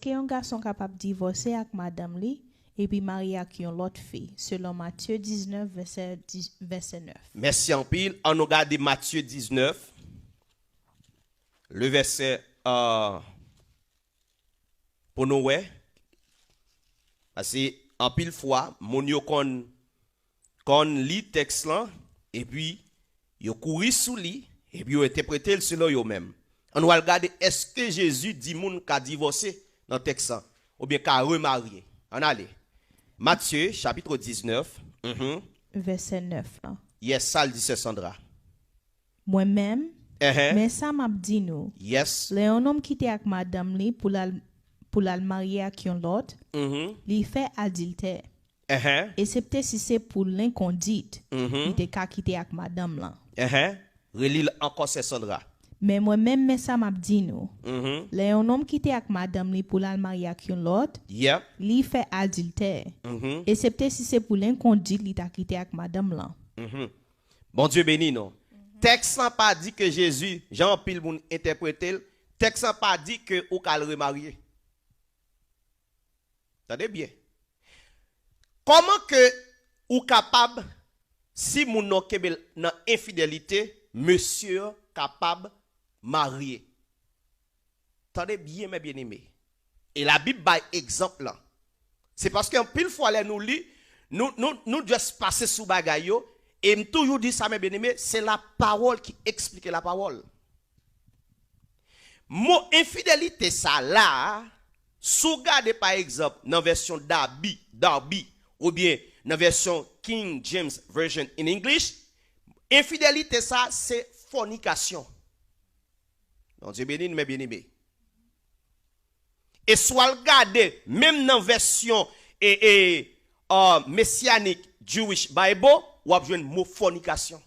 qu'un garçon capable de divorcer avec madame li et puis marier avec une autre fille selon Matthieu 19 verset 9. Merci en pile. On regarde Matthieu 19, le verset pour nous ouais. Parce que en pile fois, mon yo kon lit texte là et puis yo couru sous lui et puis yo interprété selon yo même. On va regarder est-ce que Jésus dit moun ka divorcer dans texte ça ou bien ka remarier. On allez. Matthieu chapitre 19 verset 9 là. Yes, ça le dit c'est Sandra. Moi-même mais ça m'a dit nous. Yes. Les un homme qui était avec madame li pour la marier avec un l'autre, il fait adultère. Excepté si c'est pour l'inconduite, il était qu'à quitter avec madame là. Relil encore c'est Sandra. Mais moi-même mais ça m'a dit nous. Les un homme qui était avec madame li pour la marier avec un l'autre, il fait adultère. Excepté si c'est pour l'inconduite, il t'a quitté avec madame là. Bon Dieu béni non. Texte n'a pas dit que Jésus, Jean pile moun interpréter, texte n'a pas dit que ou kal remarier. Attendez bien. Comment que ou capable si moun non kebel nan infidélité, monsieur capable marier. Attendez bien mes bien-aimés. Et la Bible by exemple là. C'est parce qu'un pile fois là nous lit, nous juste passer sous bagay yo. Et me toujours dit ça, mes bien-aimés, c'est la parole qui explique la parole. Mot infidélité, ça là, sous regardez par exemple dans la version Darby, ou bien dans la version King James Version in English, infidélité, ça, c'est fornication. Donc, Dieu béni, mes bien-aimés. Et soit regardez, même dans la version messianique Jewish Bible, ou avez une mot fornication.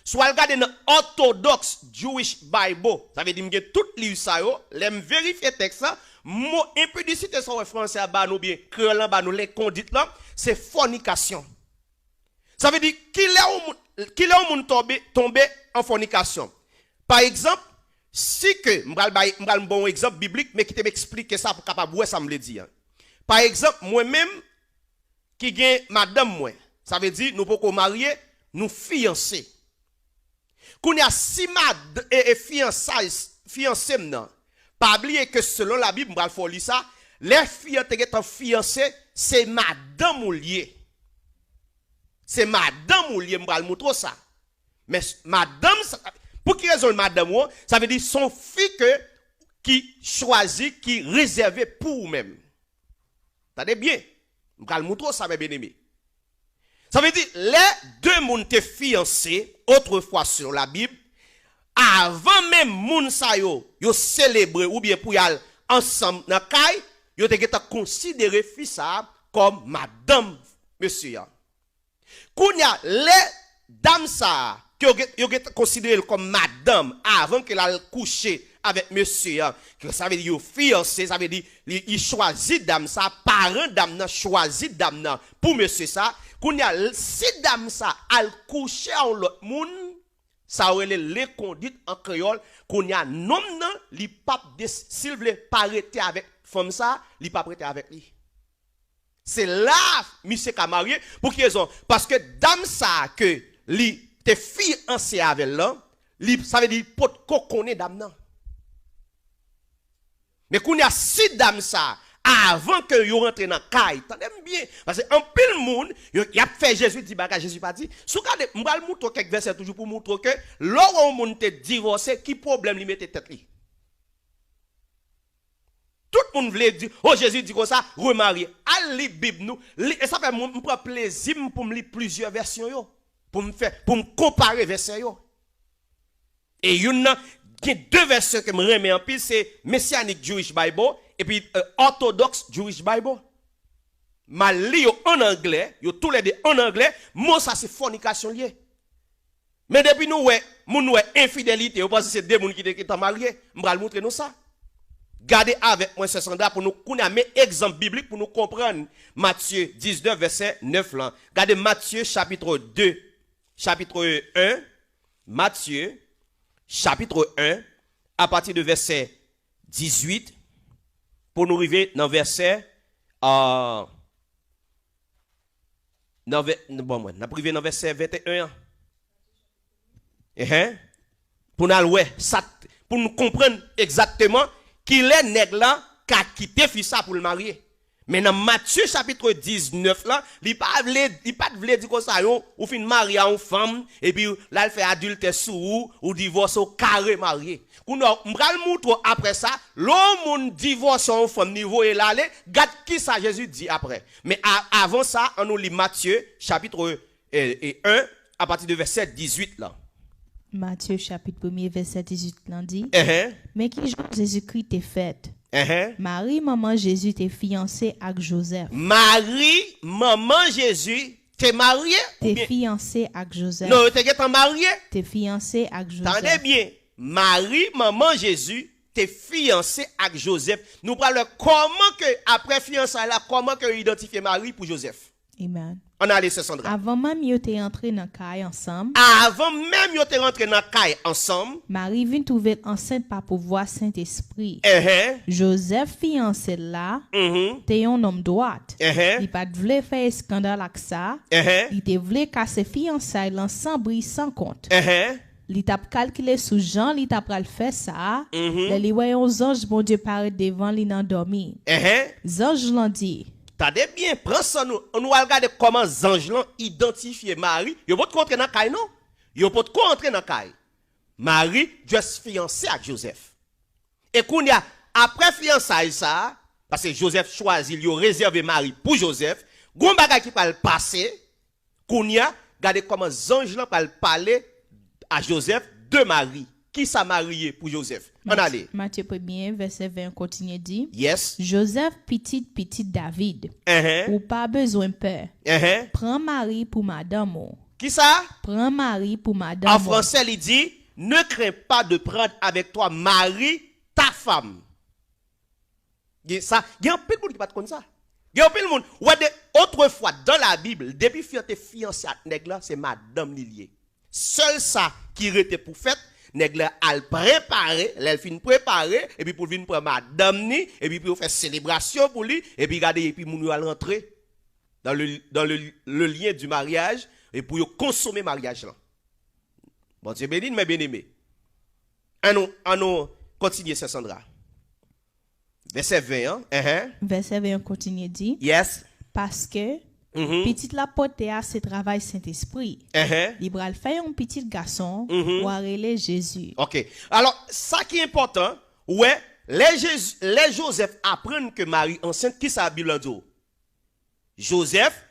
Soit regardez dans orthodoxe Jewish Bible, ça veut dire que tout livre ça yo, l'aime vérifier texte ça, mot impudicité sur français ba nous bien créolan ba nous les conduites là, c'est fornication. Ça veut dire qu'il est au monde tombé en fornication. Par exemple, si que m'bral bon exemple biblique mais qui te m'explique ça pour capable ouais ça me le dire. Par exemple, moi-même qui gagne madame moi, ça veut dire nous pouvons marier, nous fiancer. Qu'on y a si mad et fiancé maintenant. Pas oublier que selon la Bible, m'bral faut lire ça, les filles qui sont fiancées, c'est madame ou lié. C'est madame ou lié m'bral montrer ça. Mais madame pour qui raison madame ça veut dire son fille qui choisit, qui réservé pour même. Attendez bien. M'bral montrer ça mes bien-aimés. Ça veut dire, les deux moun te fiancés, autrefois sur la Bible, avant même moun sa yo célébrer ou bien pour y aller ensemble dans kay, yo te geta considéré fille ça comme madame monsieur. Kounya les dames ça que yo geta considéré comme madame avant qu'elle a couché avec monsieur, ça veut dire yo fiancé, ça veut dire il choisit dame ça, parent dame nan choisit dame nan pour monsieur ça. Kounya si dame ça al coucher en l'autre moun, ça aurait les conduites en créole, kounya nom nan li pape de s'il veut parler avec femme ça, li pas prêter avec lui. C'est là monsieur ka marié pour qui raison? Parce que dame ça que li te fille ancien avec là, ça veut dire pot ko connaît dame nan. Mais kounya si dame ça avant que yo rentre dans caille, tendez bien parce que en pile monde, y a fait Jésus dit bagage Jésus pas dit. Sou gade m'bral montrer quelques versets toujours pour montrer que l'on monde te divorcé, qui problème li mette tête li. Tout le monde voulait dire oh Jésus dit comme ça, remarier. À li Bible nous, et ça fait me prend plaisir pour me lire plusieurs versions yo, pour me comparer versets yo. Et il y a deux versets que me remet en pile, c'est Messianic Jewish Bible et puis Orthodox Jewish Bible. Mal li en anglais, yo tous les deux en anglais, moi ça c'est fornication lié. Mais depuis nous ouais, moun ouais infidélité, on pense que c'est deux moun qui sont mariés, m'bral montrer nous ça. Gardez avec moi ce Sandra pour nous connaître un exemple biblique pour nous comprendre Matthieu 19 verset 9 là. Gardez Matthieu chapitre 2, chapitre 1, Matthieu chapitre 1 à partir de verset 18 pour nous arriver dans verset bon, on a privé dans verset 21. Pour nous comprendre exactement qu'il est nègre là qui a quitté fils ça pour le marier. Mais dans Matthieu chapitre 19 là, il pas vle dire comme ça ou fin marier une femme et puis là il fait adultère sous ou divorce au carré marié. On m'pral montrer après ça, l'homme divorce une femme niveau et là, regarde qui ça Jésus dit après. Mais avant ça, on nous lit Matthieu chapitre 1 à partir de verset 18 là. Matthieu chapitre 1 verset 18 là dit. Mais qui Jésus-Christ t'est fait? Marie, maman Jésus, t'es fiancée avec Joseph. Marie, maman Jésus, t'es mariée? T'es fiancée avec Joseph. Non, t'es mariée? T'es fiancée avec Joseph. Attendez bien. Marie, maman Jésus, t'es fiancée avec Joseph. Nous parlons comment que, après fiançailles là, comment que identifier Marie pour Joseph. Amen. On a allé, c'est Sandra. Avant même yo t'es entré dans caille ensemble. Avant même yo t'es rentré dans caille ensemble. Marie vient trouver enceinte par pouvoir Saint-Esprit. Joseph fiancé là, t'es un homme droit. Il pas voulu faire scandale avec ça. Il te voulu casser fiançailles sans bruit sans compte. Il t'a calculé sous Jean, il t'a pral fait ça. Les voyons anges bon Dieu paraît devant lui dans dormi. Ange l'ont dit. T'as bien, prends ça nous. On va regarder comment les anges identifier Marie. Ils vont te rentrer dans la caille, non? Ils vont te rentrer dans la caille. Marie doit se fiancer avec Joseph. Et qu'on y a, après fiançailles ça, parce que Joseph choisit, il a réservé Marie pour Joseph, gon bagay qui va le passer, qu'on y a, regardez comment les anges parlent parler à Joseph de Marie. Qui s'a marié pour Joseph? On allait. Matthieu 1 verset 20 continue dit. Yes. Joseph petit David. Ou pas besoin peur. Prends Marie pour madame. Qui ça? Prends Marie pour madame. En français, il dit, ne crains pas de prendre avec toi Marie, ta femme. Ça, il y a un peu de monde qui pas comme ça. Il y a un peu de monde. Autrefois, dans la Bible, depuis que fiancé à nèg là, c'est madame Lilier. Seul ça qui était pour fête, nèg la al préparer, elle fin préparer et puis pour venir prendre madame ni et puis pour faire célébration pour lui et puis regarder et puis moun al rentrer dans le lien du mariage et pour consommer mariage là. Bon Dieu béni mes bien-aimés. On nous continuer c'est Sandra. Verset 20 Verset 20 continue dit. Yes. Parce que petite la porte à ce travail Saint-Esprit. Il va faire un petit garçon ou arrêter Jésus. OK. Alors, ça qui est important, ouais, les Joseph apprennent que Marie enceinte qui ça Bible dit. Joseph,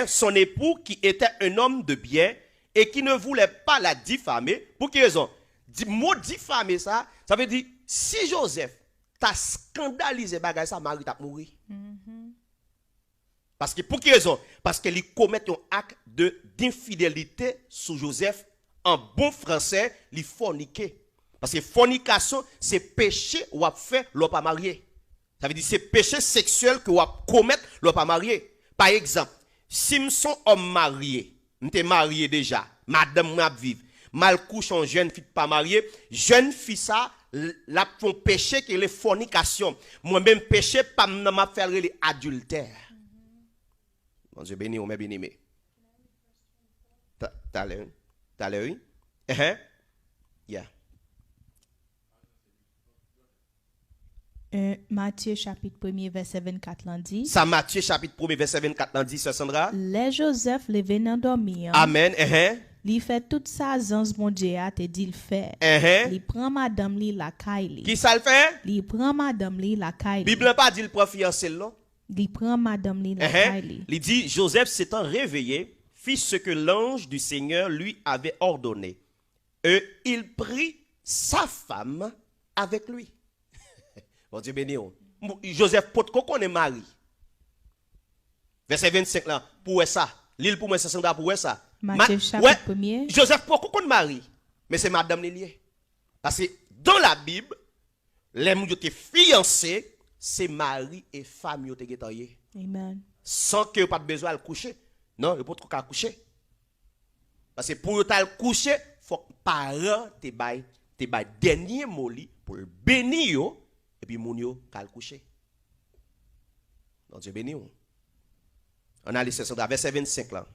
son époux qui était un homme de bien et qui ne voulait pas la diffamer. Pour quelle raison? Mot diffamer ça veut dire si Joseph t'a scandalisé bagay ça Marie t'a mouru. Parce que pour quelle raison? Parce qu'il commet un acte d'infidélité sur Joseph. En bon français, il forniqué. Parce que fornication, c'est péché ou a fait l'on pas marié. Ça veut dire c'est péché sexuel que ou a commettre l'on pas marié. Par exemple, si je suis homme marié, je suis marié déjà, madame m'a vive, mal couche en jeune fille pas mariée, jeune fille ça, la font péché qui est la fornication. Moi-même péché pas m'a faire l'adultère. Bon Dieu béni, on m'a bien aimé. T'as l'air, oui? Yeah. Matthieu chapitre 1 verset 24 dit. Ça Matthieu chapitre 1 verset 24 dit, Sandra. Les Joseph les venant dormir. Amen. Il fait toute ça zans mon Dieu a te dit le fait. Il prend madame li la caille. Qui ça le fait? Il prend madame li la caille. Bible pas dit le prend fiancé là. Il prend madame li la caille. Il dit Joseph s'étant réveillé, fit ce que l'ange du Seigneur lui avait ordonné. Et il prit sa femme avec lui. Bon Dieu béni. Joseph pot connaît Marie. Verset 25 là, pour ça. L'île pour moi c'est ça pour ça. Matthieu chapitre 1er. Joseph pot connaît Marie, mais c'est madame Lilier. Parce que dans la Bible, les gens qui étaient fiancés, c'est mari et femme qui étaient mariés. Amen. Sans que pas besoin de coucher. Non, il faut pas coucher. Parce que pour le coucher, il faut que parents te baillent dernier mot pour bénir et puis moun yo kal coucher. Non, Dieu béni. On a lu ce verset 25 là.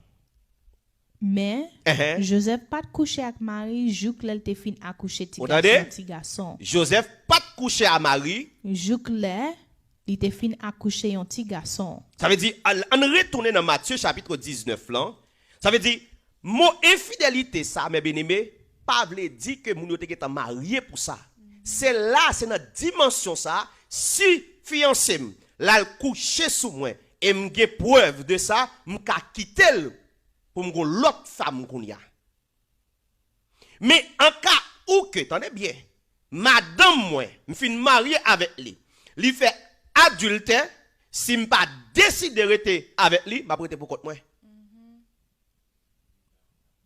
Mais Joseph pas de coucher avec Marie, jouk l'elle te fin accoucher petit garçon. Joseph pas de coucher à Marie. Jouk l'elle il te fin accoucher un petit garçon. Ça veut dire on retourne dans Matthieu chapitre 19 là. Ça veut dire mon infidélité ça mes bien-aimés, pas veut dire que moun yo te marié pour ça. C'est là, c'est dans dimension ça, si fiancé là coucher sous moi et m'gè preuve de ça, m'ka quitter pour m'gon l'autre femme qu'on y a. Mais en cas où que, tenez bien, madame moi, m'fin marié avec lui fait adultère, si m'pas décidé de rester avec lui, m'a prêté pour compte moi.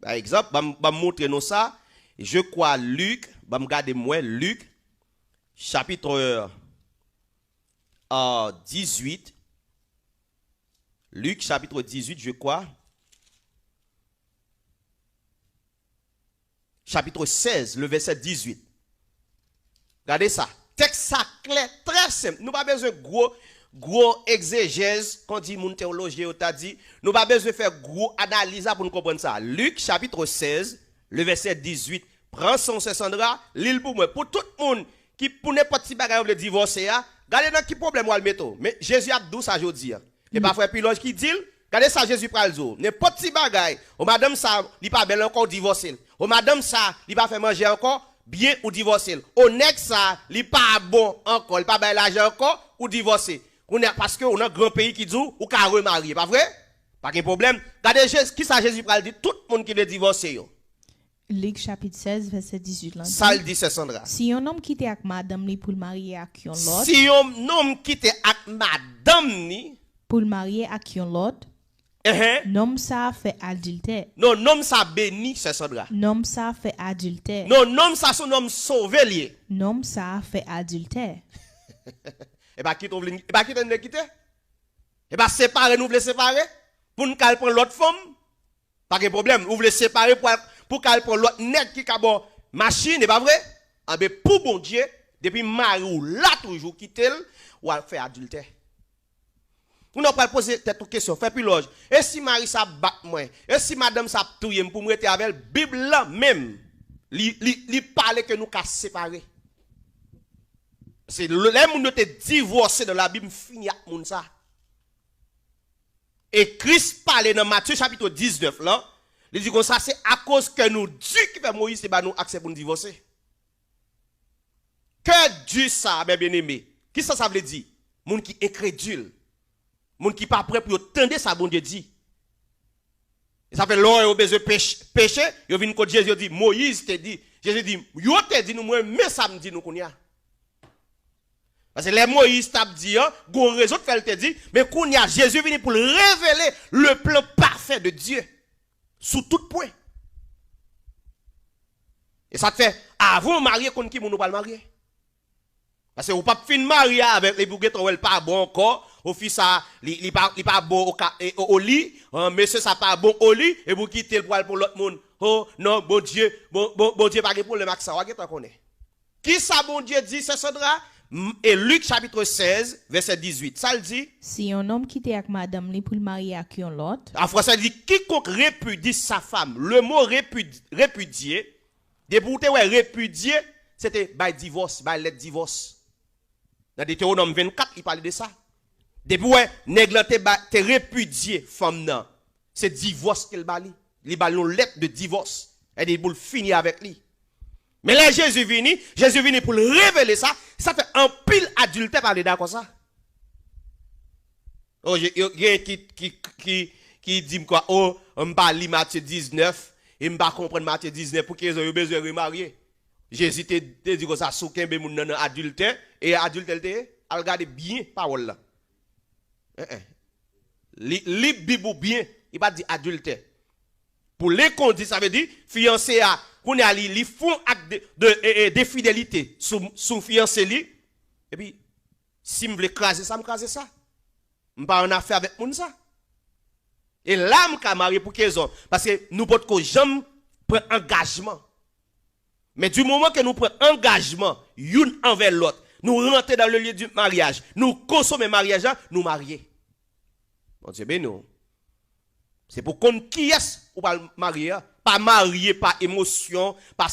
Par exemple, je montrer nous ça, je crois Luc, je regarde moi Luc chapitre 18. Luc chapitre 18, je crois. Chapitre 16, le verset 18. Regardez ça. Texte ça clair, très simple. Nous pas besoin de gros exégèse quand dit mon théologien t'a dit. Nous pas besoin de faire gros analyse pour nous comprendre ça. Luc chapitre 16, le verset 18. Prends son Sandra, l'île pour moi. Pour tout le monde qui pour n'importe qui bagaille veut divorcer, regardez dans qui problème ou le mettre. Mais Jésus a dit ça aujourd'hui. Et parfois Piloge qui dit, regardez ça Jésus pral zo. N'importe qui bagaille, ou madame ça, li pas belle encore divorcer. Ou madame ça, li pas fait manger encore bien ou divorcer. Au nèg ça, li pas bon encore, li pas belle l'argent encore ou divorcer. Parce que on a un grand pays qui dit ou ka remarier, pas vrai? Pas de problème. Regardez qui ça Jésus pral dit tout le monde qui veut divorcer yo. Luc chapitre 16 verset 18 là. Ça le dit c'est Sandra. Si un homme quitte avec madame ni pour le marier avec un l'autre. Si un homme quitte avec madame ni pour le marier avec un l'autre. Nom ça fait adultère. Non, nom ça béni, c'est Sandra. Nom ça fait adultère. Non, nom ça son nom sauvé lié. Nom ça fait adultère. Et bah qui t'ouvre et bah qui t'en quitter? Et bah séparer nous voulons séparer pour nous prendre l'autre femme. Pas de problème, vous voulez séparer pour qu'elle prenne l'autre nèg qui ka bon machine, n'est pas vrai? Ah ben pour bon Dieu, depuis mari ou là toujours quitter ou à faire adultère. On n'a pas posé cette question, fait piloge. Et si Marie ça bat moi, et si madame ça touye pour me rester avec elle, Bible là même, li parle que nous ka séparer. C'est les moun te divorcé dans la Bible fini avec moun ça. Et Christ parle dans Matthieu chapitre 19 là, il dit comme ça c'est à cause que nous Dieu qui fait Moïse c'est nous accepter pour nous divorcer. Que Dieu ça mes bien-aimés. Qui ça veut dire? Moun qui incrédule. Moun qui pas prêt pour entendre ça bon Dieu dit. Et ça fait l'heure au besoin péché, yo vinn contre Jésus dit Moïse te dit, Jésus dit yo te dit nous mais ça me dit nous qu'on y a. Parce que les Moïse t'a dit gon raison de faire te dit mais qu'on y a Jésus venu pour révéler le plan parfait de Dieu sous tout point. Et ça te fait avant marier qu'on qui nous pas marier. Parce que ou pas fin marier avec les bouquets ou elle pas bon encore. Au fils ça il pas bon au lit monsieur ça pas bon au lit et vous quitter le poil pour l'autre monde. Oh non bon Dieu pas de problème avec ça on connaît. Qui ça bon Dieu dit c'est Sandra et Luc chapitre 16 verset 18 ça le dit si un homme quitte avec madame li pour le marier avec un l'autre. En français dit quiconque répudie sa femme. Le mot répudier débouté ouais répudier c'était by divorce by let divorce. Dans Deutéronome 24 il parle de ça. Depuis ouais, nèg te répudié femme nan. C'est divorce qu'elle bali. Il bali une lettre de divorce. Et dit pour finir avec lui. Mais là Jésus vini pour révéler ça, ça fait un pile adultère parler d'accord ça. Oh, il y a qui dit quoi oh, on parle Matthieu 19 et on pas comprendre Matthieu 19 pour qu'ils ont besoin de remarier. Jésus te dit que ça souken be moun nan adultère et adultère te al regarder bien parole là. Li Bible bien, il pas dit adultère. Pour les conduits, ça veut dire fiancé à qu'on a li font acte de fidélité sous fiancé li et puis si me veut craser ça me craser ça. Me pas en affaire avec moun ça. Et là me ka marié pour qu'ils ont parce que nous pas que jamais prend engagement. Mais du moment que nous prenons engagement une envers l'autre, nous rentrons dans le lieu du mariage, nous consommons le mariage, nous marions. Bon Dieu béni. C'est pour qu'on qui est ou pas marier, pas marié par émotion, pas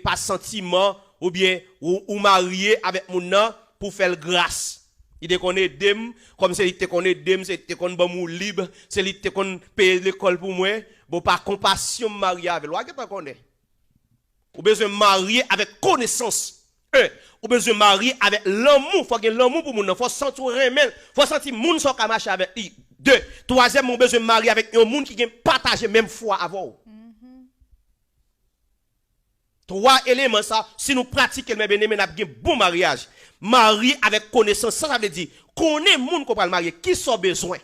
pas sentiment ou bien ou marié avec mon nom pour faire grâce. Il te connaît dem comme c'est il te connaît dem, c'est te connaît bon libre, c'est il te connaît payer l'école pour moi, bon par compassion marié avec loi que tu connais. Ou besoin marier avec connaissance. Ou besoin marier avec l'amour, faut que l'amour pour mon faut sentir remel, faut sentir moun so ka marcher avec lui. 2. Troisième, on besoin marier avec un monde qui a partagé même foi avant. 3 éléments ça, si nous pratiquons mes bien-aimés, nous avons un bon mariage. Marier avec connaissance, ça veut dire connaître monde qu'on va marier, qui sont besoin.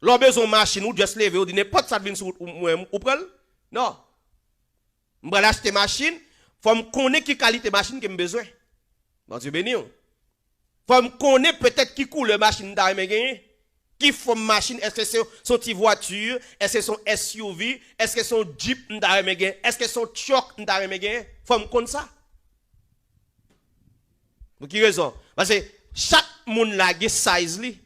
L'on besoin machine ou juste lever ou dire n'importe ça vient sur ou prendre. Non. On va acheter machine, faut me connaître qui qualité machine que j'ai besoin. Bon Dieu béni. Faut me connaître peut-être qui coule machine d'arrêt gagner. Qui forme machine, est-ce que c'est son petite voiture, est-ce que c'est son SUV, est-ce que c'est son Jeep d'arrêt gagner, est-ce que c'est son truck d'arrêt gagner. Faut me connaître ça. Pour qui raison? Parce que chaque monde là a size li.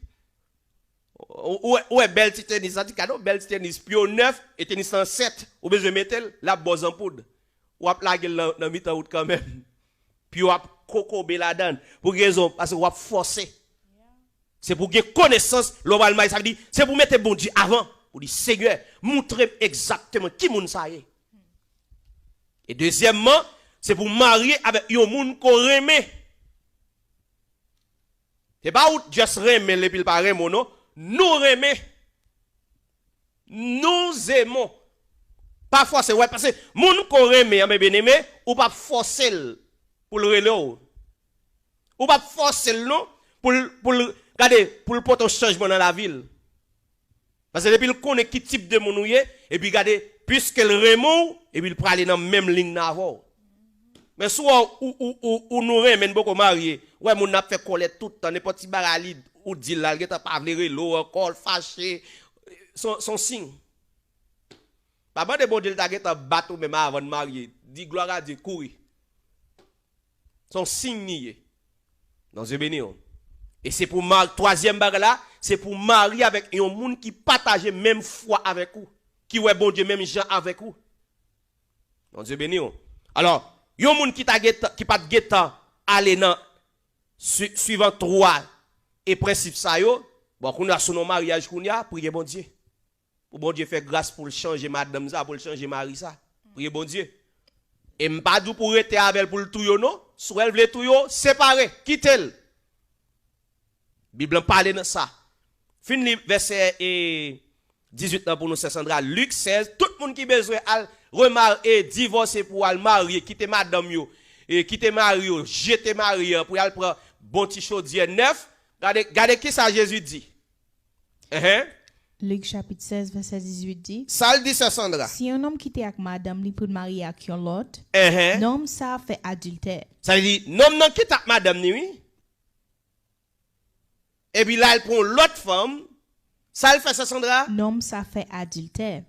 Ou est belle tennis, ça dit cadeau belle tennis pio 9 et tennis 107, ou besoin mettre la bose en poudre. Ou a plaguer dans mi temps quand même. Puis ou a coco beladan pour raison parce que ou a forcer. C'est pour que connaissance globalement ça veut dire c'est pour mettre bon Dieu avant pour dire Seigneur montrer exactement qui moun ça est. Et deuxièmement, c'est pour marier avec un monde qu'on remet. C'est pas ou juste remet les pile pas remet non, nous remet. Nous aimons. Parfois c'est ouais parce que monde qu'on remet mes bien-aimés ou pas forcer pour le relais. Ou pas forcer non pour regardez, pour le porter un changement dans la ville. Parce que depuis, il connaît qui type de monde et puis regardez, puisque le remou, et puis il peut aller dans la même ligne d'avant. Mais soit ou nous remène beaucoup mariés, ouais, mon a fait coller tout le temps, n'importe qui baralide, ou dit là, il n'a pas vlé l'eau, encore fâché, son signe. Papa de bon Dieu, il a battu même avant de marier, dit gloire à Dieu, courir. Son signe nié. Dans ce béni. Et c'est pour troisième bague là, c'est pour marier avec un monde qui partage même foi avec vous, qui ouais bon Dieu même gens avec vous. Bon Dieu béni. Alors, un monde qui pas de aller dans suivant 3 et principe ça yo, bon qu'on a son mariage qu'on a, priez bon Dieu. Pour bon Dieu faire grâce pour changer madame ça, pour le changer mari ça. Priez bon Dieu. Et m'pas dou pour rester avec pour le tout yo non, soit elle veut tout yo séparer, quitter. Bible parle de ça. Fin verset 18 pour nous, c'est Sandra. Luc 16, tout le monde qui a besoin de remarier, divorcer pour aller marier, quitter madame yo, et quitter mari yo, jeter mari pour aller prendre bon petit chaudier neuf. Regardez qui ça Jésus dit. Luc chapitre 16, verset 18 dit. Ça le dit, c'est Sandra. Si un homme quitte avec madame li pour marier avec un l'autre, l'homme ça fait adultère. Ça veut dire, l'homme non quitte avec madame ni oui. Et puis là, il prend l'autre femme. Ça le fait, ça, Sandra? L'homme, ça fait adultère.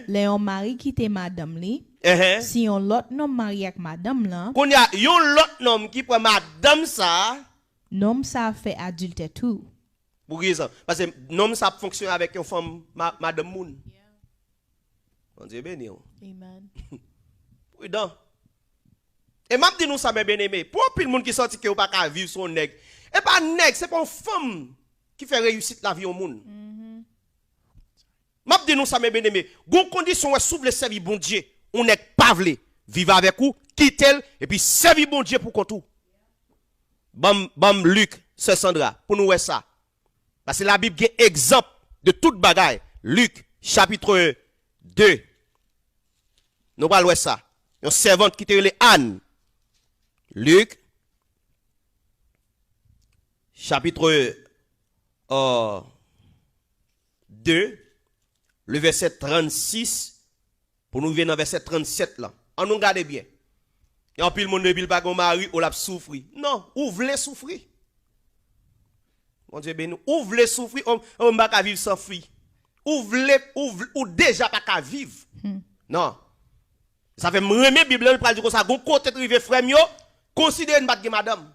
Les hommes mari qui te madame li. Si on l'autre homme marié avec madame là. Qu'on y a l'autre homme qui prend madame ça. L'homme, ça fait adultère tout. Pour raison. Parce que l'homme, ça fonctionne avec une femme, madame Moun. On dit béni. Amen. Prudent. Et m'a dit nous ça, mes bien-aimés. Pour plus le monde qui sorti que ou pas qu'à vivre son nègre. Et pas nègre, c'est pas une femme qui fait réussir la vie au monde. M'a dit nous ça, mes bien-aimés. Gon condition est souple le servir bon Dieu. On n'est pas vle vivre avec vous, quitter et puis servir bon Dieu pour tout. Bam Luc, c'est Sandra, pour nous voir ça. Parce que la Bible est exemple de toute bagaille. Luc, chapitre 2. Nous allons voir ça. Une servante qui était Anne. Luc, chapitre 2, le verset 36, pour nous venir dans le verset 37 là. On nous regarde bien. Et en plus, le monde ne veut pas qu'on mari ou l'a souffrir. Non, ou voulez souffrir. Mon Dieu béni, ou voulez souffrir, on va pas vivre sans fille. Ou voulez, ou déjà pas qu'à vivre. Non. Ça fait me remettre la Bible, il dire comme ça, gon côté rive frère yo, considérez une batte madame.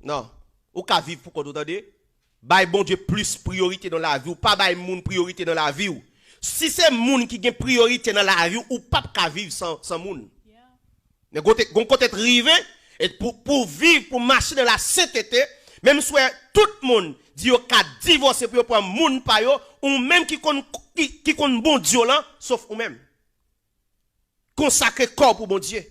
Non. Ou ka vivre pour qu'on entende? Bay bon Dieu plus priorité dans la vie ou pas bay moun priorité dans la vie ou. Si c'est moun qui gen priorité dans la vie ou pas ka vivre sans moun. Mais gon côté rivé et pour vivre pour marcher dans la sainteté, même si tout le monde dit yo ka divorcer pour prendre moun pa yo ou même qui kon bon Dieu là sauf ou même. Consacrer corps pour bon Dieu.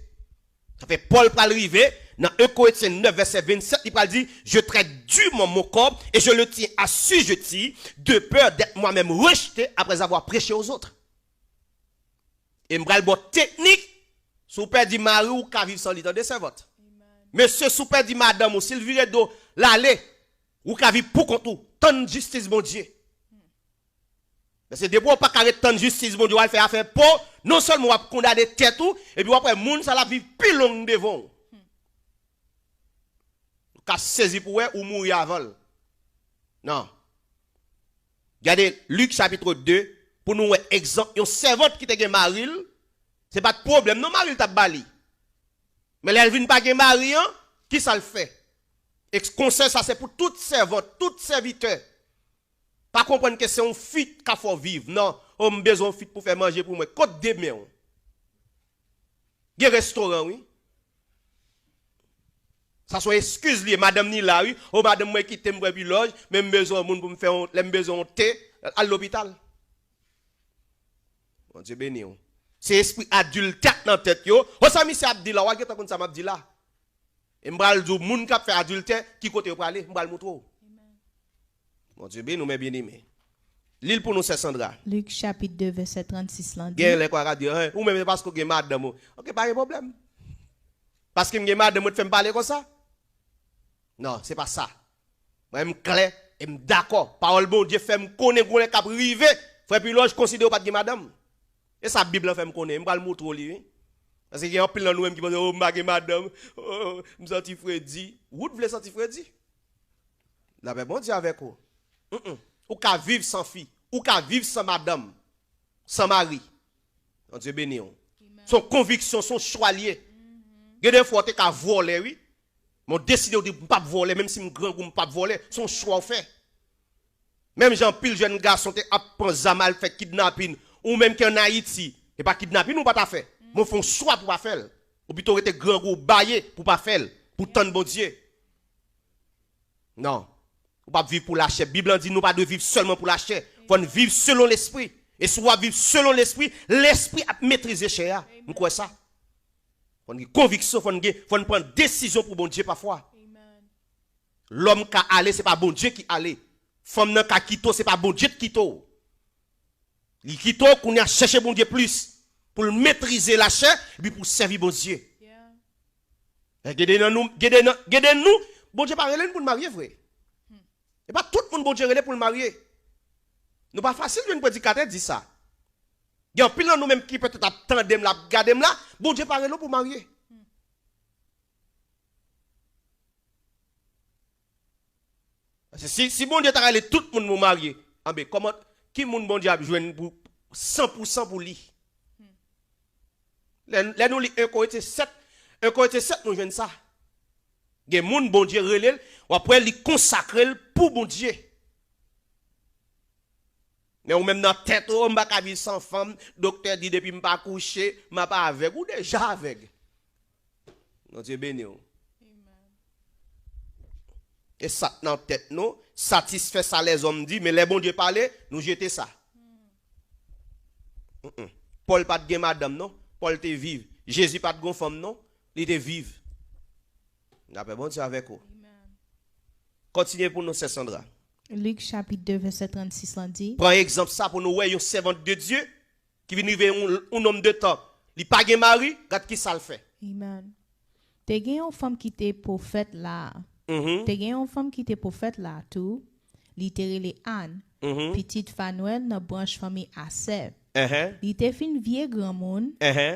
Ça fait Paul pral rivé dans 1 Corinthiens 9 verset 27, il parle dit je traite durement mon corps et je le tiens assujetti de peur d'être moi-même rejeté après avoir prêché aux autres. Et m'bral bon technique sous père dit mari ou ka vivre sans l'état de servante. Monsieur sous père dit madame ou s'il vire d'eau l'aller ou ka vivre pour compte tout tant justice bon Dieu. Mais c'est des fois pas carré tant justice bon Dieu va faire affaire pour non seulement on va condamner tête tout et puis après moun ça la vivre plus long devant. Qu'a saisi pour ou mourir avant. Non. Regardez Luc chapitre 2 pour nous exemple une servante qui te gen mari, c'est pas de problème non mari t'a bali. Mais elle vient pas gen mari, qui ça le fait? Et conseil ça c'est pour toute servante, tout serviteur. Pas comprendre que c'est un fit qu'il faut vivre. Non, on a besoin de fit pour faire manger pour moi. Côte de mer. Il y a un restaurant, oui. Ça soit excuse lié madame ni là oui, ou madame moi qui t'aime pour loge, même besoin monde pour me faire besoin thé à l'hôpital. Bon Dieu béni. C'est esprit adulte dans tête yo. O ça mi c'est Abdi là, ou qui comme ça m'Abdi là. Et m'bral dou moun qui fait adultère qui côté pour aller, m'bral montrer. Bon Dieu béni nous mes bien-aimés. L'île pour nous c'est Sandra. Luc chapitre 2 verset 36 là dit. Gen les quoi dire ou même parce que gen madame. OK, pas de problème. Parce que gen madame te fait me parler comme ça. Non, c'est pas ça. Moi, je suis clair et je suis d'accord. Parole bon Dieu fait me connaître qu'on est cap rivé. Frère puis là je considère pas de madame. Et ça Bible fait me connaître, je vais le montrer. Parce qu'il y a un pile dans nous qui pense oh madame, oh, me senti Freddy. Vous voulez sentir Freddy? La paix bon Dieu avec vous. Ou qu'à vivre sans fille, ou qu'à vivre sans madame, sans mari. Dieu béni. Son conviction, son choix lié. Il y a des fois tu qu'à voler oui. Mon décidé de ne pas voler, même si je grand ou pas voler, son choix fait. Même Jean pile jeune garçon te apprend zamal fait kidnapping ou même qui en Haïti, et pas kidnapping ou pas ta fait. Mon font choix pour pas faire. Ou plutôt être grand ou bailler pour pas faire, pour tendre bon Dieu. Non. Ou pas vivre pour la chair. Bible dit nous pas de vivre seulement pour la chair, faut vivre selon l'esprit. Et si on vivre selon l'esprit, l'esprit a maîtriser chair. Vous croyez ça? Faut une conviction, faut prendre décision pour bon Dieu parfois. L'homme qui a allé, c'est pas bon Dieu qui allé. Femme qui a quitté, c'est pas bon Dieu qui quitté. Il quitte qu'on a cherché bon Dieu plus pour maîtriser la chair et puis pour servir bon Dieu. Regardez nous, bon Dieu pas relé pour le marier vrai. Et pas tout le monde bon Dieu relé pour le marier. Nous pas facile de prédicateur dit ça. Il y a un pile nous même qui peut-être attendre la garder là, bon Dieu pas relé pour marier. Si bon Dieu t'a relé tout le monde pour marier, comment qui moun bon Dieu a joué pour 100% pour lui. Là nous lit 1 Corinthiens 7 nous jouons ça. Gen moun bon Dieu relève ou après li consacrer pour bon Dieu. Mais ou même dans tête on m'a ka vivre sans femme, docteur dit depuis m'pas coucher, m'a pas avec ou déjà avec. Non Dieu béni. Et ça dans tête nous, satisfait ça les hommes dit mais les bon Dieu parler, nous jeter ça. Paul pas de madame non, Paul te vive. Jésus pas de femme non, il te vive. D'après bon Dieu avec vous. Continuez pour nous, c'est Sandra. Luc chapitre 2 verset 36 dit. Prends exemple ça pour nous voir une servante de Dieu qui vient vivre un homme de temps. Il pas de mari, regarde qui ça le fait. Amen. Te gen une femme qui était prophète là. Te gen une femme qui était prophète là tout. Littéralement Anne. Petite Fanuel dans branche famille Aser. Il était fin vieux grand monde.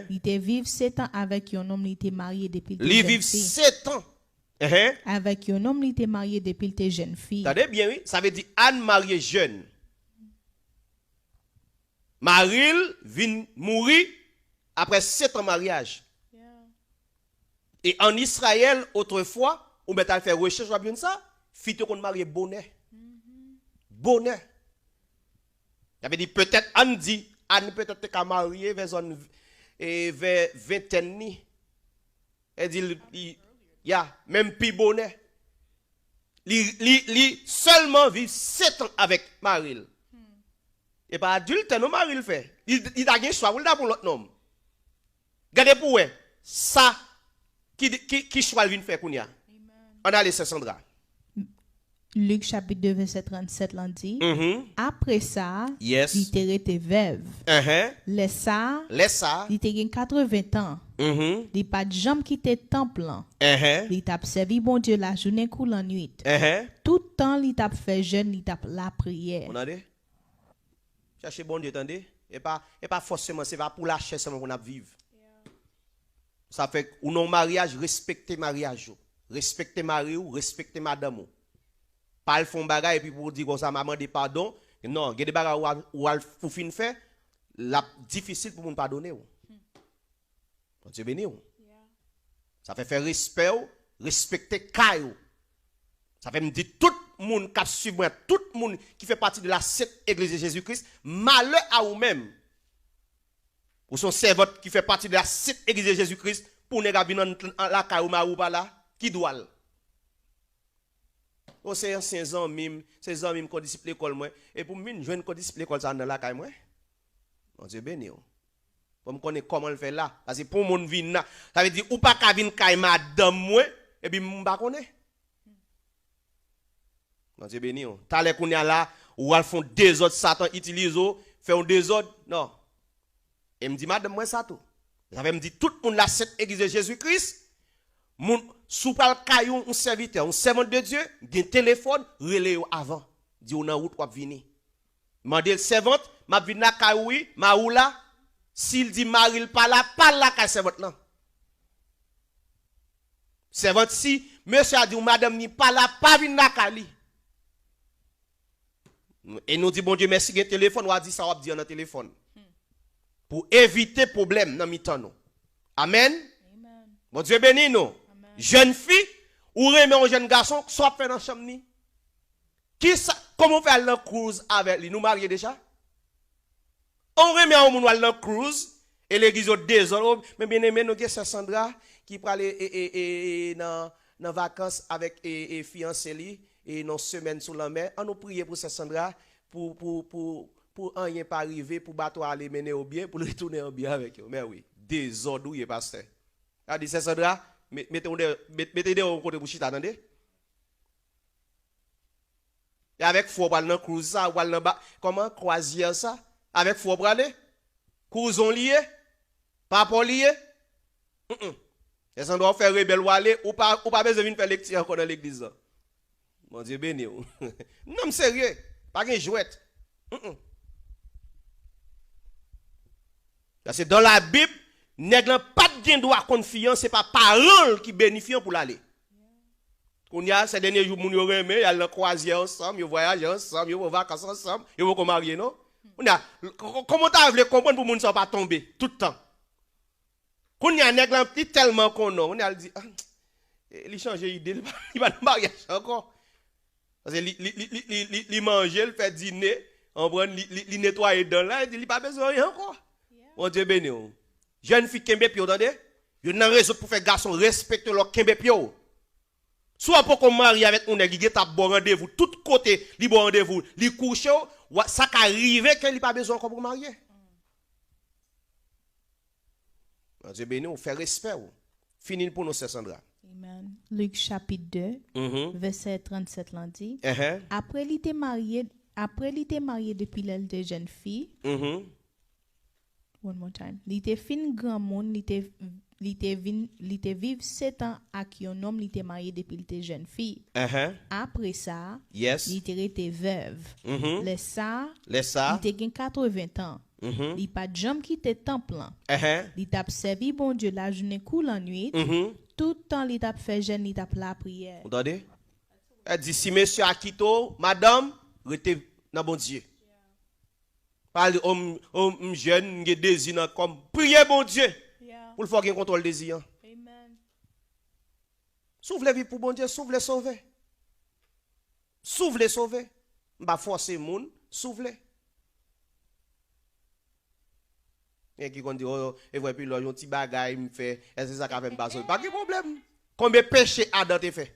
Il était vivre 7 ans avec un homme, il était marié depuis il vivre 7 ans. Avec un homme, il était marié depuis tes jeune fille. Attendez bien oui, ça veut dire Anne mariée jeune. Maril vient mourir après 7 ans de mariage. Et en Israël autrefois, ou bien t'as fait recherche, ou bien ça, fille qu'on marie bonheur. Bonheur. Ça veut dire peut-être, Anne peut-être qu'à marier vers vingtaine ni. Elle dit, même plus bonheur. Li seulement vivre 7 ans avec Maril. Et pas adulte, non Maril fait. Il a gagné choix, ou là pour l'autre nom. Regardez pour eux, ça, qui choix vient faire kounya. On a laissé Sandra. Luc chapitre 2 verset 37 l'en dit. Après ça, il était veuve. Laisse ça, il était 80 ans. Il pas de jambe qui était temple. Il t'a servi bon Dieu la journée coule la nuit. Tout temps il t'a fait jeûne, il t'a la prière. On a dit chercher bon Dieu attendez et pas forcément c'est pas pour la chair seulement qu'on a vivre. Ça fait ou non mariage respecter mariage. Respecter mari ou respecter madame. Pas le fond bagay et puis pour dire comme ça maman des pardon non il y a des bagay ou pour fin faire la difficile pour nous pardonner Dieu béni ça fait faire respect respecter caillou ça fait me dire tout le monde qui suit moi tout le monde qui fait partie de la sainte église de Jésus-Christ malheur à vous même ou son servant qui fait partie de la sainte église de Jésus-Christ pour ne pas venir la caillou ou pas là qui doit c'est anciens amis, ces amis qui disciple l'école moi et pour moi je viens disciple l'école ça dans la caille moi. Mon Dieu béni. Pour me connaître comment le faire là parce que pour mon vin là, ça veut dire ou pas ka vinn caille madame moi et puis m'pa connaît. Mon Dieu béni. Ta les kounya là ou al font deux autres Satan utilise fait deux autres non. Et me dit madame moi ça tout. Ça veut me dire tout le monde là cette église de Jésus-Christ mon sous pral caillou un serviteur un servant de Dieu gen téléphone relé avant dit on en route pour venir mandé servante m'a vinn la caillou ma ou là s'il dit maril pas la caille servante là servante si monsieur a dit madame ni pas là pas vinn la caille et nous dit bon Dieu merci gen téléphone ou a dit ça va dire dans téléphone pour éviter problème dans mi-temps nous amen bon Dieu béni nous jeune fille ou remet un jeune garçon soit fait dans chambre ni qui ça comment faire la cruise avec lui nous mariés déjà on remet un monde dans cruise et l'église au désordre mais bien aimé nous c'est Sandra qui pour aller dans vacances avec fiancé li et dans semaine sur la mer on nous prier pour cette Sandra pour rien pas arriver pour bateau aller mener au bien pour retourner au bien avec eux mais oui désordre oui pasteur a dit c'est Sandra mettez au côté pour chita attendez et avec faut pas dans cruise ça ou dans comment croisière ça avec faut pas aller couson lié papa lié et ça doit faire rebelle ou aller ou pas besoin venir faire lecture encore dans l'église mon Dieu béni non sérieux pas une jouette c'est dans la Bible nèg lan pas de droit confiance c'est pas parole qui bénéficie pour l'aller. On y a ces derniers jours moun yo remè, y a la croisière ensemble, yo voyage ensemble, yo vacances ensemble, yo vont marier non? On a comment tu veux comprendre pour moun ça pas tomber tout le temps. Qu'on y a nèg lan tellement qu'on on a dit il changer idée, il va mariage encore. Parce que li manger, il fait dîner, on prend li nettoyer dans là, il pas besoin rien encore. Mon Dieu béni. Jeune fille kembe pio attendez, yo nan raison pour faire garçon respecter leur kembe pio. Soit pour qu'on marie avec un nèg qui t'a bon rendez-vous tout côté, li bon rendez-vous, li couche ça ka arrive que li pas besoin encore pour marier. Mon Dieu béni, on fait respect. Fini pour nous c'est Sandra. Amen. Luc chapitre 2 verset 37 l'en dit. Après il était marié depuis l'âge de jeune fille. One more time. Il était fin grand monde, il était vivre 7 ans avec un homme, il était marié depuis il était jeune fille. Après ça, il était veuve. Laisse ça, il était 80 ans. Il pas de jambe qui était temple. Il t'a servi bon Dieu la journée coule en nuit. Tout le temps il t'a fait jeûne, il t'a la prière. Vous entendez? Elle dit si monsieur Akito, madame, restez dans bon Dieu. Parle homme jeune, qui désir comme prier bon Dieu. Pour le faire qu'il contrôle désir. Amen. S'ouvre vivre pour bon Dieu, s'ouvre les sauver. S'ouvre les sauver. Pas forcer moun, s'ouvre les. Et qui dit oh et voilà puis là un petit bagaille me fait est-ce que ça qu'a fait me passer pas de problème. Combien péché Adam t'a fait?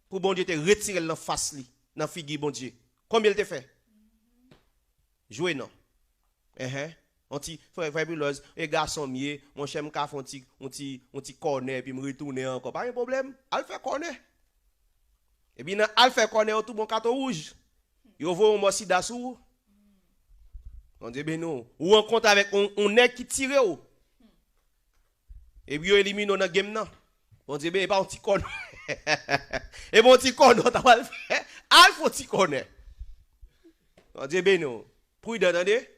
Pour bon Dieu te retirer dans face li, dans figure bon Dieu. Combien il t'a fait? Jouer non. On ti frère fabuleuse et garçon mieux mon cher m'ka font on ti corner puis me retourner encore pas de problème. Al fait corner. Et bien al fait corner tout bon carton rouge. Yo voit moi si d'assou. On dit ben non, ou on compte avec on nèg qui tire ou. Et puis yo élimine dans game nan. On dit ben pas un petit corner. Et bon petit corner t'as pas le faire. Al faut petit corner. On dit ben non. Pour entendez?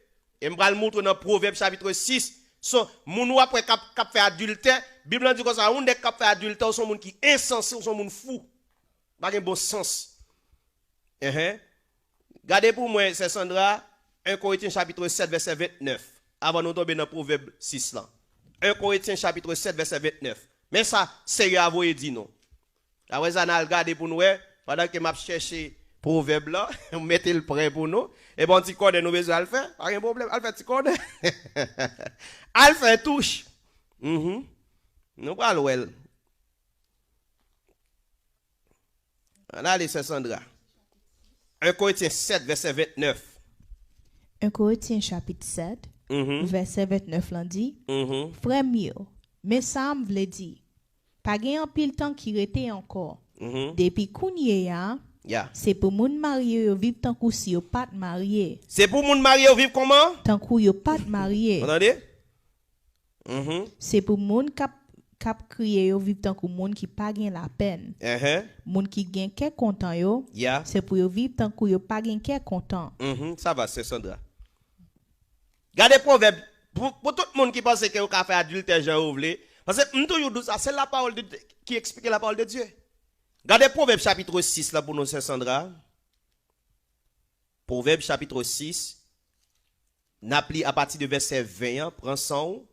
Et me pral montre dans Proverbe chapitre 6, son moun après cap fait adultère, Bible dit comme ça, on est cap fait adultère, son moun qui insensé, son moun fou. Pas un bon sens. Gardez pour moi c'est Sandra 1 Corinthiens chapitre 7 verset 29. Avant nous tomber dans Proverbe 6 là. 1 Corinthiens chapitre 7 verset 29. Mais ça sérieux à vous dit non. La raison à regarder pour nous pendant que m'a chercher Proverbe là, mettez le prêt pour nous. Et bon, tu connais nous besoin de le faire. Pas de problème, al fait tu connais. Al fait touche. Nous parlons well. Allez, c'est Sandra. 1 Corinthiens 7 verset 29. 1 Corinthiens chapitre 7 verset 29 l'en dit. Frère mieux, mais ça me veut dire pas gain pile temps qui rete encore. Depuis kounye ya. Yeah. C'est pour moun marié yo vivre tant kou si yo pas marié. C'est pour moun marié yo vivre comment? Tant kou yo pas marié. Entendez? C'est pour moun kap crier yo vivre tant kou moun qui pas gen la peine. Moun qui gen kè content yo. Yeah. C'est pour yo vivre tant kou yo pas gen kè content. Ça va, c'est Sandra. Gardez Proverbe pour tout le monde qui pense que yo ka fait adultère Jean ouvlé parce que m'tou yo ça c'est la parole de qui explique la parole de Dieu. Regardez Proverbe chapitre 6 là pour nous, c'est Sandra. Proverbe chapitre 6. N'appli à partir de verset 20, prend son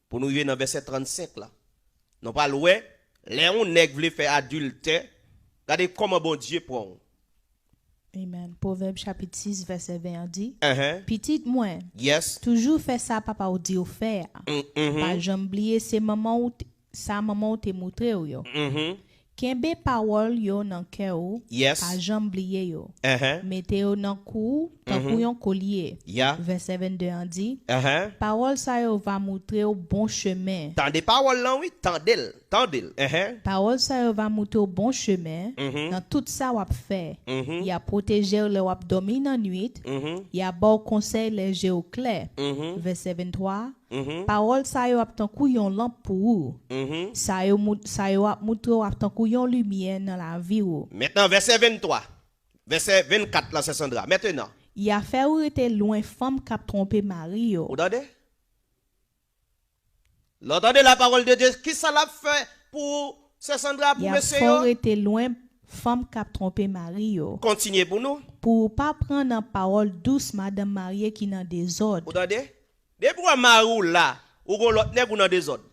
pour nous arriver dans verset 35 là. Non pas loin, les on nèg vle faire adultère. Regardez comment bon Dieu prend. Amen. Proverbe chapitre 6 verset 20 dit. Petite moi. Yes. Toujours fait ça papa ou dit au faire. Pas jamais oublier ces moments où sa maman te montré yo. Kembe parole yo nan kè ou, pas jamais oublier yo. Mettez yo nan kou, tan kou yon collier. Verset 22 en dit, parole ça yo va montrer au bon chemin. Tendez parole là oui, tendez. Parole ça yo va montrer au bon chemin dans tout ça wap fait. Il a protégé le wap dormi dans nuit, il a bon conseil léger au clair. Verset 23, parole ça yo ap tan kou yon lampe pour ou. Ça yo ap montrer ap tan kou yon lumière dans la vie ou. Maintenant verset 23. Verset 24 là c'est Sandra. Maintenant. Il a fait ou était loin femme qui a trompé mari yo. Vous entendez? L'entendez la parole de Dieu. Qui ça l'a fait pour c'est Sandra pour monsieur yo? Il a fait ou était loin femme qui a trompé mari yo. Continuez pour nous. Pour pas prendre en parole douce madame mariée qui dans désordre. Vous entendez? Depuis un marou là, ou gon l'autre nèg ou dans désordre.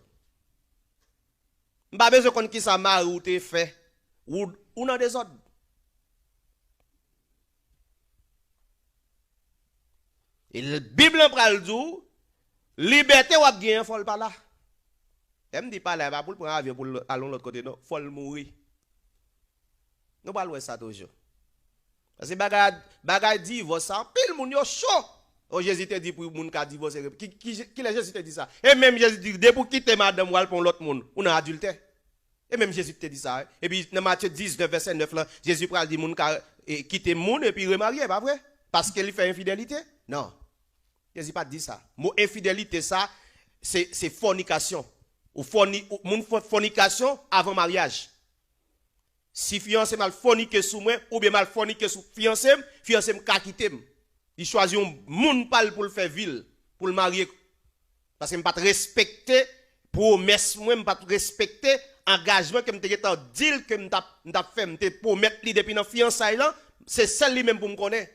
M'pa besoin kon qui ça marou te fait ou dans désordre. Et la Bible pral dit liberté ou gagner faut pas là. Elle me dit pas là pas pour prendre avion pour aller l'autre côté non, faut mourir. Nous pas ça toujours. Parce que bagay divorce ça, pile moun yo chaud. Oh Jésus te dit pour moun ka divorcer. Qui le Jésus te dit ça? Et même Jésus dit de pour quitter madame ou pour l'autre monde, ou dans adultère. Et même Jésus te dit ça. Et puis dans Matthieu 19 verset 9 là, Jésus pral dit moun ka quitter moun et puis remarier, pas vrai? Parce qu'il fait infidélité? Non. Jésus pas dit ça. Mot infidélité ça c'est fornication. Ou fornication avant mariage. Si fiancé mal forniqué sous moi ou bien mal forniqué sous fiancé ka quitter. Il choisit un moun pal pour le faire ville, pour le marier. Parce que je ne pas respecter promesse, je ne pas respecter engagement que je t'ai dit que je fait pour mettre lui depuis dans fiançailles là, c'est celle lui même pour me connaître.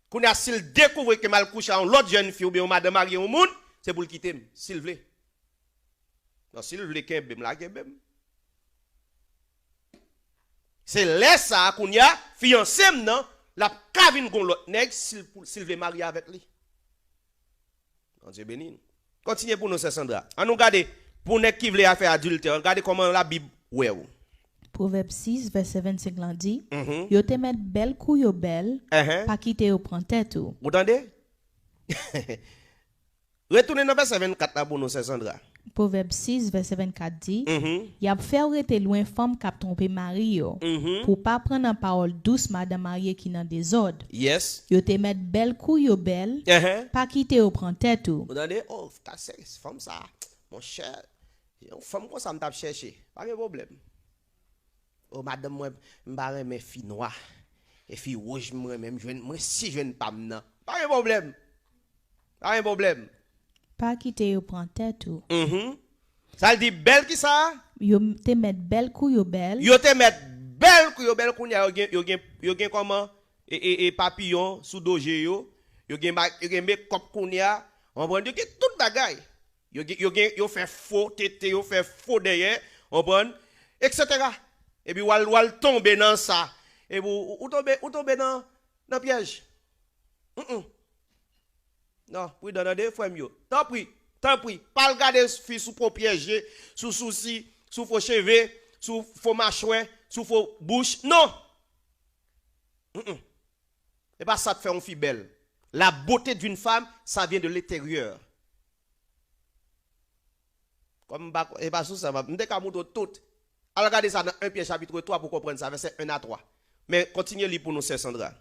Quand s'il découvre que mal couché en l'autre jeune fille ou bien madame mariée au monde, c'est pour le quitter, s'il veut. Non, s'il veut qu'un bim là, qu'un bim. C'est là ça qu'on y a fiancé maintenant, la cavine gon l'autre nèg s'il veut marier avec lui. Dieu béni. Continuez pour nous, c'est Sandra. On nous regarde pour nèg qui veut faire adultère, regardez comment la Bible ouais. Proverbe 6 verset 25 là dit yo te met belle kou yo belle pas quitter yo prend tête ou. Vous entendez? Retournez dans verset 24 là pour nous, c'est Sandra. Proverbe 6 verset 24 dit y a fait rester loin femme qui a trompé mari yo pour pas prendre en parole douce madame mariée qui dans désordre. Yes. Yo te met belle kou yo belle pas quitter yo prend tête ou. Vous entendez? Oh, ta femme ça, mon cher. Une femme comme ça me t'a cherché, pas de problème. Oh madame moi m'barre mes filles noires et filles rouges moi même moi si je ne pas maintenant. Pas de problème. Pas de problème. Pas quitter yo prend tête ou. Ça dit belle qui ça? Yo te met belle kou yo belle. Yo te met belle kou yo belle kou yo gen comment et papillon sous doje yo gen make-up kou nya on prend yo gen tout bagay. Yo fait faux tété, yo fait faux derrière, on prend etc. Et puis wal tomber dans ça et ou tomber dans piège. Non, oui, dans des fois mieux. Tant pis. Pas regarder fille sous pour piéger, sous souci, sous faux cheveux, sous faux mâchoire, sous faux bouche. Non. Et pas ça te fait une fille belle. La beauté d'une femme, ça vient de l'intérieur. Comme et pas sous ça, m'dé ka moto tout. Alors regardez ça dans 1 Pierre chapitre 3 pour comprendre ça verset 1 à 3. Mais continuez lire pour nous, c'est Sandra.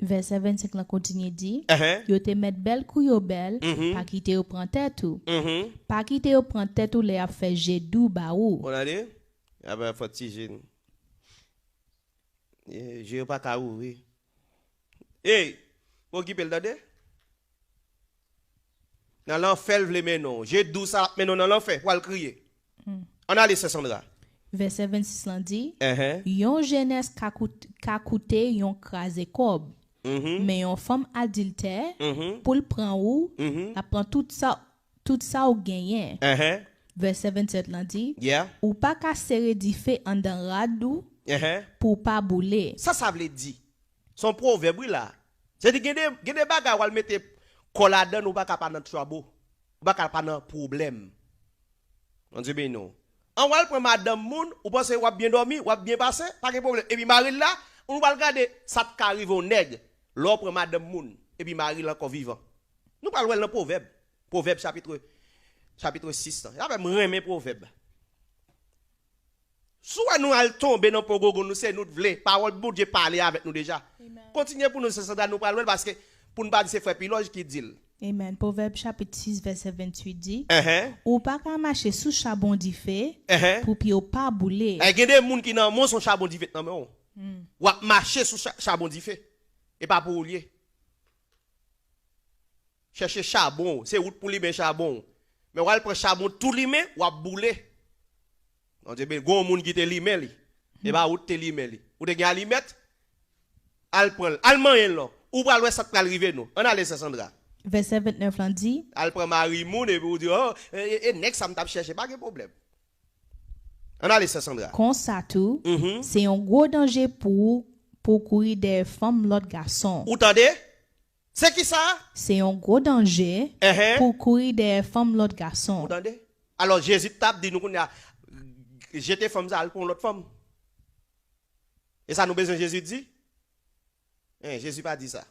Verset 25 là continue dit yo te met belle kou yo belle pas quitter yo prend tête ou pas quitter yo prend tête ou les a fait jedou ba ou on a dit ah ben faut ti jeune j'ai pas ka ou oui hey pour qui peut dade dans l'enfer vle mais non jedou ça mais non dans l'enfer pour le crier on a laissé Sandra. Verset 26 là dit yon jeunesse ka coûté yon crasé cob. Mais une femme adultère pour le prendre où elle prend tout ça au gagnant. Verset 27 là dit ou pas qu'à serrer du fait en dans radou pour pas bouler. Ça veut dire son proverbe là. C'est dit gade bagay ou mettre coladon ou pas capable dans trouble ou pas capable dans problème. On dit ben non. On va prendre madame moun ou pense ou bien dormi ou bien passé pas de problème et puis mari là on va regarder ça qui arrive au nègre. L'autre madame moun et puis Marie encore vivant. Nous parlons dans proverbe. Proverbe chapitre 6. Il y a même remet proverbe. Soit nous allons tomber dans pogogo nous c'est nous voulons parole bon Dieu parler avec nous déjà. Continuez pour nous c'est ça nous parler parce que pour nous pas dire c'est frère Piloge qui dit. Amen. Proverbe chapitre 6 verset 28 dit ou pas qu'à marcher sous charbon du feu pour puis pas bouler. Il y a des gens qui nan mon son charbon du feu non mais ou marcher sous charbon du feu. Et pas pour lier. Chercher charbon, c'est route pour limer charbon. Mais on va prendre charbon tout limer ou à bouler. On dit ben gon moun qui te limer li. Et pas route te limer li. Ou te gen alimet al prend allemand là. Ou pas l'ouest ça va arriver nous. On a laissé Sandra. Verset 29 là dit al prend Marie moun et vous dit oh et next ça me tape chercher pas de problème. On a laissé Sandra. Comme ça tout, c'est un gros danger pour courir des femmes l'autre garçon. Vous entendez? C'est qui ça? C'est un gros danger pour courir des femmes l'autre garçon. Vous entendez? Alors Jésus tape dit nous qu'on a jeté femme ça pour l'autre femme. Et ça nous besoin Jésus dit? Jésus pas dit ça.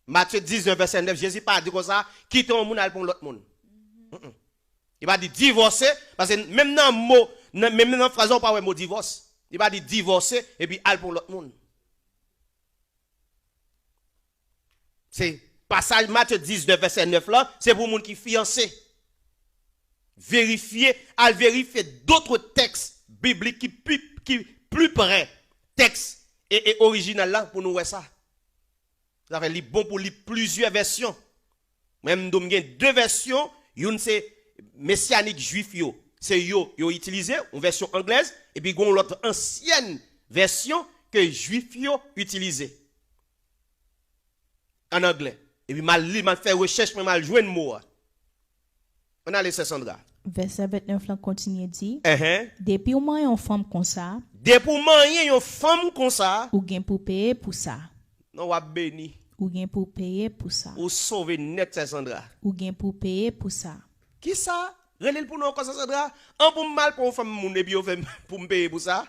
Matthieu 19 verset 9 Jésus pas dit comme ça quitte un monde pour l'autre monde. Il va dire divorcer parce que même dans mot même dans phrase on pas mot divorce. Il va dire divorcer et puis aller pour l'autre monde. C'est passage Matthieu 19 verset 9 là, c'est pour les gens qui fiancés. Vérifier d'autres textes bibliques qui plus près texte et original là pour nous voir ça. Ça fait bon pour lire plusieurs versions. Même nous avons deux versions, une c'est messianique juif yo, c'est yo utilisé une version anglaise et puis gon l'autre ancienne version que juif yo utilisé. En anglais. Et puis mal fait recherche mal jouer un mot. On a laissé Sandra. Verset 29 là continue dit. Depuis au moins une femme comme ça. Depuis au moins une femme comme ça. Ou gain pour payer pour ça. Non va béni. Ou gain pour payer pour ça. Ou sauver net Sandra. Ou gain pour payer pour ça. Qui ça? Relève pour nous comme ça Sandra. Un pour mal pour femme moun et puis pour me payer pour ça.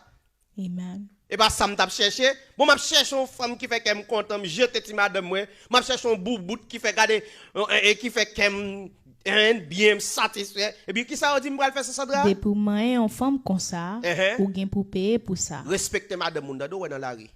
Amen. Et bah ça m'a cherché. Bon m'a cherché une femme qui fait qu'elle content, me jeter ti madame moi. M'a cherché un boubout qui fait garder et qui fait qu'elle bien satisfait. Et puis qui ça dit m'val faire ça Sandra? Depuis moi une femme comme ça, ou gain pour payer pour ça. Respectez madame moun dans la rue.